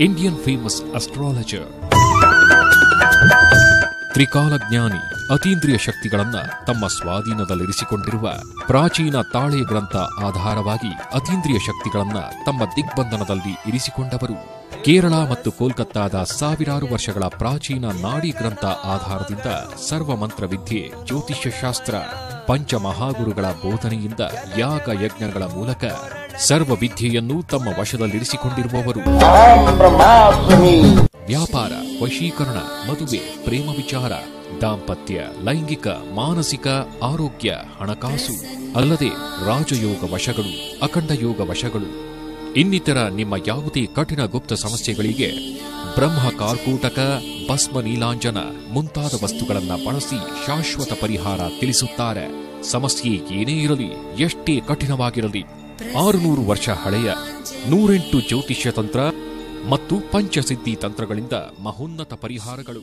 Indian famous astrologer, ತ್ರಿಕಾಲಜ್ಞಾನಿ, ಅತೀಂದ್ರಿಯ ಶಕ್ತಿಗಳನ್ನ ತಮ್ಮ ಸ್ವಾಧೀನದಲ್ಲಿರಿಸಿಕೊಂಡಿರುವ ಪ್ರಾಚೀನ ತಾಳೆ ಗ್ರಂಥ ಆಧಾರವಾಗಿ ಅತೀಂದ್ರಿಯ ಶಕ್ತಿಗಳನ್ನ ತಮ್ಮ ದಿಗ್ಬಂಧನದಲ್ಲಿ ಇರಿಸಿಕೊಂಡವರು. ಕೇರಳ ಮತ್ತು ಕೋಲ್ಕತ್ತಾದ ಸಾವಿರಾರು ವರ್ಷಗಳ ಪ್ರಾಚೀನ ನಾಡಿ ಗ್ರಂಥ ಆಧಾರದಿಂದ ಸರ್ವಮಂತ್ರ ವಿದ್ಯೆ, ಜ್ಯೋತಿಷ್ಯ ಶಾಸ್ತ್ರ, ಪಂಚಮಹಾಗುರುಗಳ ಬೋಧನೆಯಿಂದ ಯಾಗ ಯಜ್ಞಗಳ ಮೂಲಕ ಸರ್ವ ವಿದ್ಯೆಯನ್ನು ತಮ್ಮ ವಶದಲ್ಲಿರಿಸಿಕೊಂಡಿರುವವರು. ವ್ಯಾಪಾರ, ವಶೀಕರಣ, ಮದುವೆ, ಪ್ರೇಮ ವಿಚಾರ, ದಾಂಪತ್ಯ, ಲೈಂಗಿಕ, ಮಾನಸಿಕ ಆರೋಗ್ಯ, ಹಣಕಾಸು, ಅಲ್ಲದೆ ರಾಜಯೋಗ ವಶಗಳು, ಅಖಂಡ ಯೋಗ ವಶಗಳು, ಇನ್ನಿತರ ನಿಮ್ಮ ಯಾವುದೇ ಕಠಿಣ ಗುಪ್ತ ಸಮಸ್ಯೆಗಳಿಗೆ ಬ್ರಹ್ಮ ಕಾರ್ಕೂಟಕ, ಭಸ್ಮ ನೀಲಾಂಜನ ಮುಂತಾದ ವಸ್ತುಗಳನ್ನು ಬಳಸಿ ಶಾಶ್ವತ ಪರಿಹಾರ ತಿಳಿಸುತ್ತಾರೆ. ಸಮಸ್ಯೆ ಏನೇ ಇರಲಿ, ಎಷ್ಟೇ ಕಠಿಣವಾಗಿರಲಿ, 600 ವರ್ಷ ಹಳೆಯ 108 ಜ್ಯೋತಿಷ್ಯ ತಂತ್ರ ಮತ್ತು ಪಂಚಸಿದ್ಧಿ ತಂತ್ರಗಳಿಂದ ಮಹೋನ್ನತ ಪರಿಹಾರಗಳು.